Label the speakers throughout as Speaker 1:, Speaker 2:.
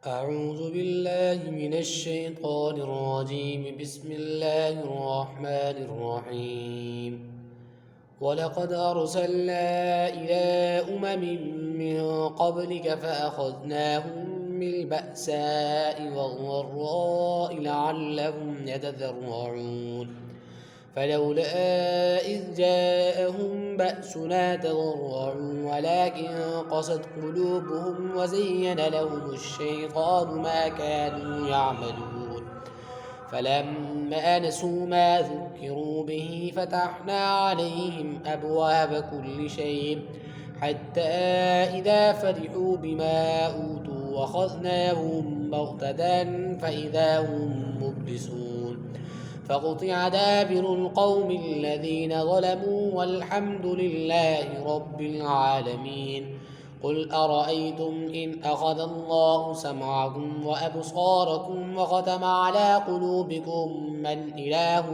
Speaker 1: أعوذ بالله من الشيطان الرجيم. بسم الله الرحمن الرحيم. ولقد أرسلنا إلى أمم من قبلك فأخذناهم بالبأساء والضراء لعلهم يتضرعون فلولا إذ جاءهم بأسنا تضرعوا ولكن قست قلوبهم وزين لهم الشيطان ما كانوا يعملون فلما نسوا ما ذكروا به فتحنا عليهم أبواب كل شيء حتى إذا فرحوا بما أوتوا أخذناهم بغتة فإذا هم مبلسون فقطع دابر القوم الذين ظلموا والحمد لله رب العالمين. قل أرأيتم إن أخذ الله سمعكم وأبصاركم وختم على قلوبكم من إله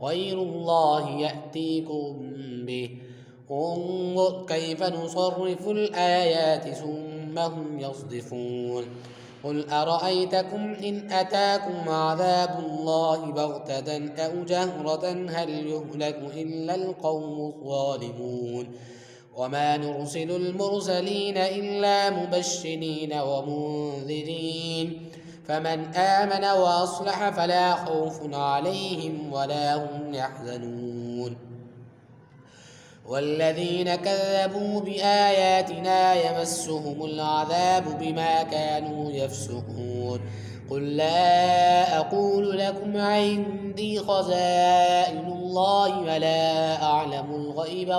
Speaker 1: غير الله يأتيكم به انظر كيف نصرف الآيات ثم هم يصدفون. قل أرأيتكم إن أتاكم عذاب الله بغتة أو جهرة هل يهلك إلا القوم الظالمون وما نرسل المرسلين إلا مبشرين ومنذرين فمن آمن وأصلح فلا خوف عليهم ولا هم يحزنون والذين كذبوا بآياتنا يمسهم العذاب بما كانوا يفسقون. قل لا أقول لكم عندي خزائن الله ولا أعلم الغيب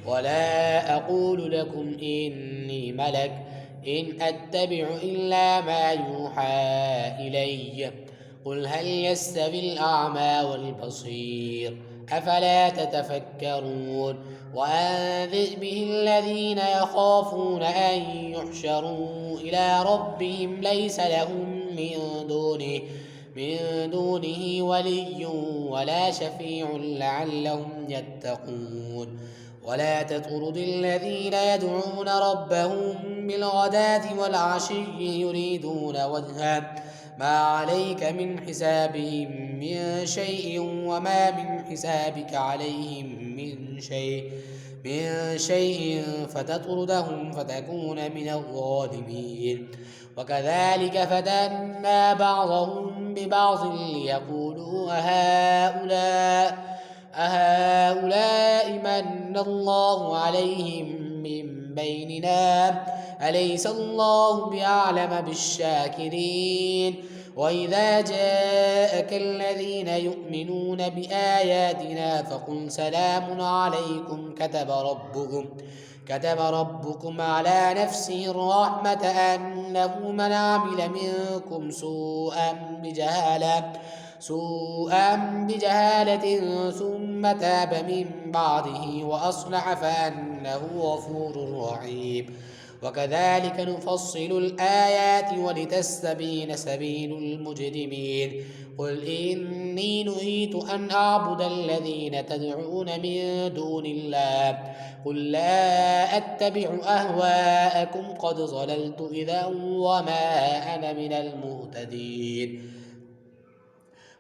Speaker 1: ولا أقول لكم إني ملك إن أتبع إلا ما يوحى إلي. قل هل يستوي الأعمى والبصير أفلا تتفكرون. وأنذر به الذين يخافون أن يحشروا إلى ربهم ليس لهم من دونه ولي ولا شفيع لعلهم يتقون. ولا تطرد الذين يدعون ربهم بالغداة والعشي يريدون وجهه ما عليك من حسابهم من شيء وما من حسابك عليهم من شيء فتطردهم فتكون من الظالمين. وكذلك فتنا بعضهم ببعض ليقولوا أهؤلاء من الله عليهم من بيننا أليس الله بأعلم بالشاكرين. وإذا جاءك الذين يؤمنون بآياتنا فقل سلام عليكم كتب ربكم على نفسه الرحمة أنه من عمل منكم سوءا بجهالة ثم تاب من بعده وأصلح فأنه غفور رحيم. وكذلك نفصل الآيات ولتستبين سبيل المجرمين. قل إني نهيت أن أعبد الذين تدعون من دون الله قل لا أتبع أهواءكم قد ضللت إذا وما أنا من المهتدين.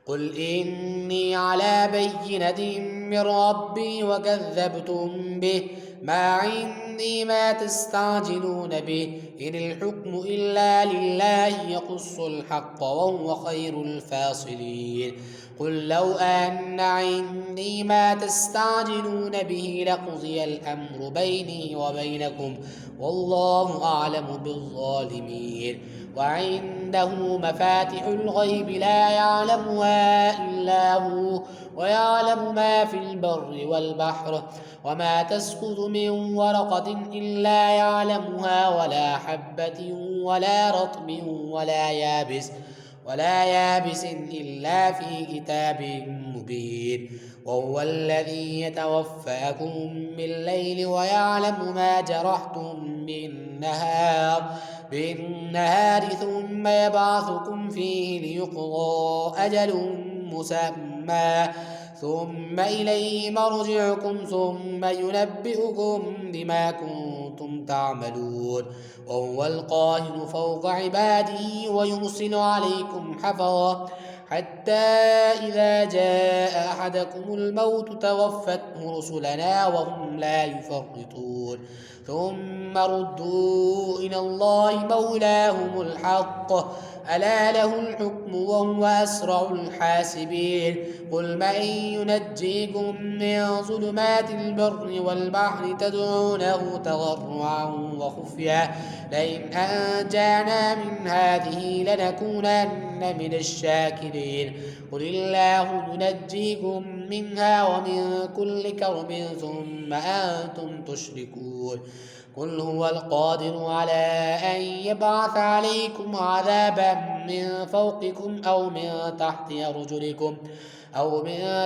Speaker 1: قل إني على بينة من ربي وكذبتم به ما عندي ما تستعجلون به إن الحكم إلا لله يقص الحق وهو خير الفاصلين. قل لو أن عندي ما تستعجلون به لقضي الأمر بيني وبينكم والله أعلم بالظالمين. وعنده مفاتح الغيب لا يعلمها إلا هو ويعلم ما في البر والبحر وما تسقط من ورقة إلا يعلمها ولا حبة ولا رطب ولا يابس إلا في كتاب مبين. وهو الذي يتوفاكم بالليل ويعلم ما جرحتم بالنهار ثم يبعثكم فيه ليقضى أجل مسمى ثم إليه مرجعكم ثم ينبئكم بما كنتم كنتم تعملون وهو القاهر فوق عباده ويرسل عليكم حفظة حتى إذا جاء أحدكم الموت توفته رسلنا وهم لا يفرطون ثم ردوا إلى الله مولاهم الحق ألا له الحكم وهو أسرع الحاسبين قل من ينجيكم من ظلمات البر والبحر تدعونه تضرعا وخفيا لئن أنجانا من هذه لنكونن من الشاكرين قل الله ينجيكم منها ومن كل كرب ثم أنتم تشركون قل هو القادر على أن يبعث عليكم عذابا من فوقكم أو من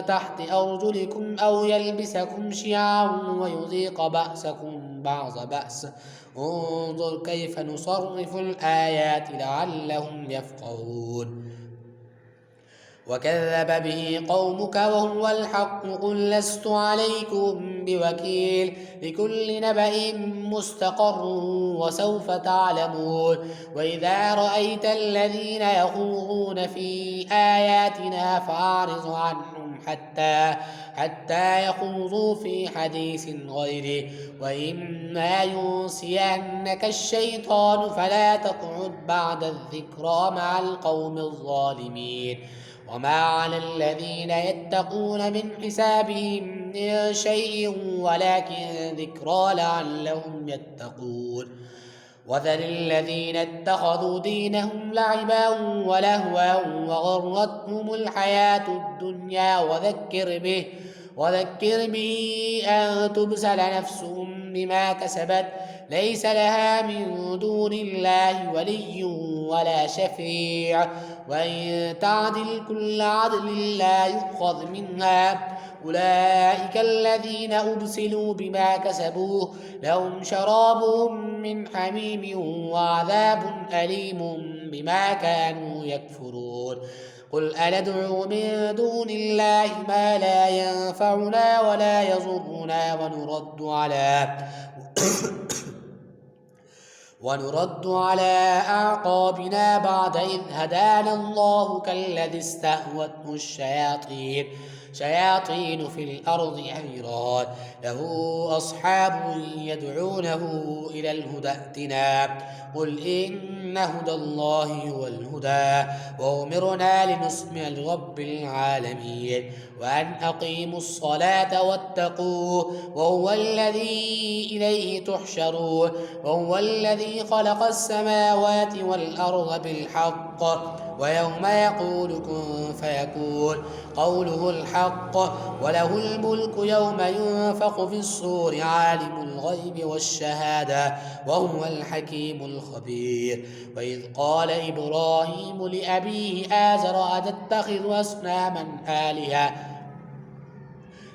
Speaker 1: تحت أرجلكم أو يلبسكم شيعا ويذيق بأسكم بعض بأس انظر كيف نصرف الآيات لعلهم يفقهون وكذب به قومك وهو الحق قل لست عليكم بوكيل لكل نبأ مستقر وسوف تعلمون وإذا رأيت الذين يخوضون في آياتنا فأعرض عنهم حتى يخوضوا في حديث غيره وإما ينسينك الشيطان فلا تقعد بعد الذكرى مع القوم الظالمين وما على الذين يتقون من حسابهم من شيء ولكن ذكرى لعلهم يتقون وذر الذين اتخذوا دينهم لعبا ولهوا وغرتهم الحياة الدنيا وذكر به أن تبسل نفس بما كسبت ليس لها من دون الله ولي ولا شفيع وإن تعدل كل عدل لا يؤخذ منها أولئك الذين أبسلوا بما كسبوا لهم شراب من حميم وعذاب أليم بما كانوا يكفرون قل أندعو من دون الله ما لا ينفعنا ولا يضرنا ونرد على أعقابنا بعد إذ هدانا الله كالذي استهوته شياطين في الأرض حيران له أصحاب يدعونه إلى الهدى ائتنا قل إن هدى الله هو الهدى وأمرنا لنسلم لرب العالمين وأن أقيموا الصلاة واتقوه وهو الذي إليه تحشرون وهو الذي خلق السماوات والأرض بالحق ويوم يقول كن فيكون قوله الحق وله الملك يوم ينفخ في الصور عالم الغيب والشهادة وهو الحكيم الخبير وإذ قال إبراهيم لأبيه آزر أتتخذ أصناما آلهة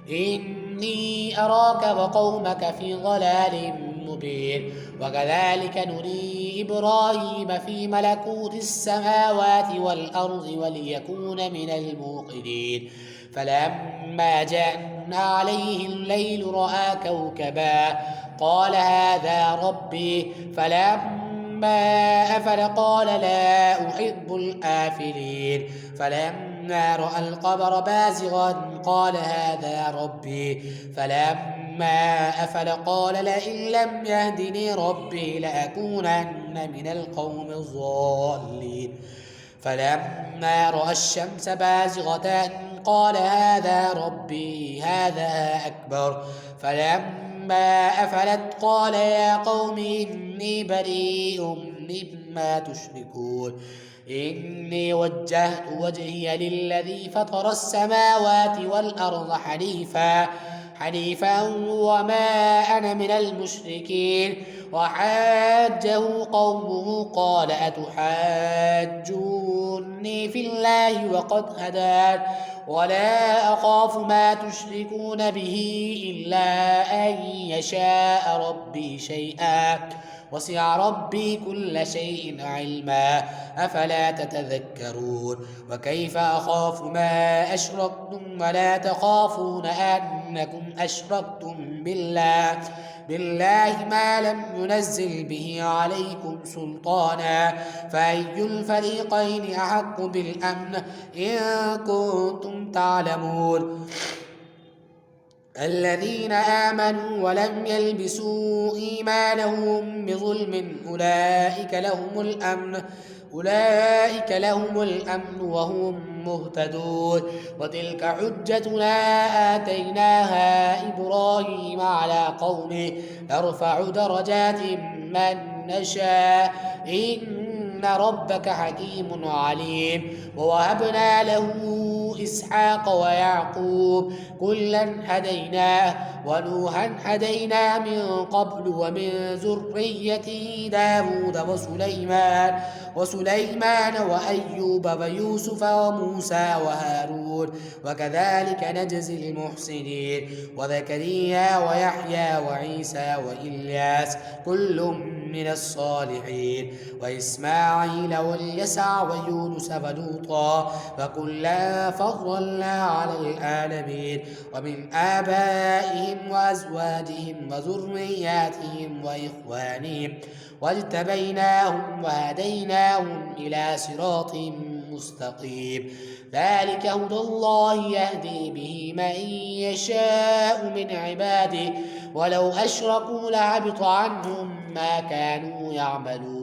Speaker 1: إني أراك وقومك في ضلال مبين وكذلك نري إبراهيم في ملكوت السماوات والأرض وليكون من الموقنين فلما جاء عليه الليل رأى كوكبا قال هذا ربي فلما أفل قال لا أحب الآفلين فلما رأى القمر بازغا قال هذا ربي فلما أفل قال لئن لم يهدني ربي لأكونن من القوم الضالين فلما رأى الشمس بازغة قال هذا ربي هذا أكبر فلما أفلت قال يا قوم إني بريء مما تشركون إني وجهت وجهي للذي فطر السماوات والأرض حنيفا وما أنا من المشركين وحاجه قومه قال أتحاجوني في الله وقد هدان ولا أخاف ما تشركون به إلا أن يشاء ربي شيئا وسع ربي كل شيء علما أفلا تتذكرون وكيف أخاف ما أشركتم ولا تخافون أنكم أشركتم بالله ما لم ينزل به عليكم سلطانا فأي الفريقين أحق بالأمن إن كنتم تعلمون الذين آمنوا ولم يلبسوا إيمانهم بظلم أولئك لهم الأمن وهم مهتدون وتلك حجتنا آتيناها إبراهيم على قومه نرفع درجات من نشاء إن ربك حكيم عليم ووهبنا له إسحاق ويعقوب كلا هديناه ونوحا هدينا من قبل ومن ذريته داود وسليمان وأيوب ويوسف وموسى وهارون وكذلك نجزي المحسنين وزكريا ويحيى وعيسى وإلياس كل من الصالحين وإسماعيل واليسع ويونس ولوطا وكلا فضلنا على العالمين ومن آبائهم وأزواجهم وذرياتهم وإخوانهم واجتبيناهم وهديناهم إلى صراط مستقيم ذلك هدى الله يهدي به من يشاء من عباده ولو أشركوا لحبط عنهم ما كانوا يعملون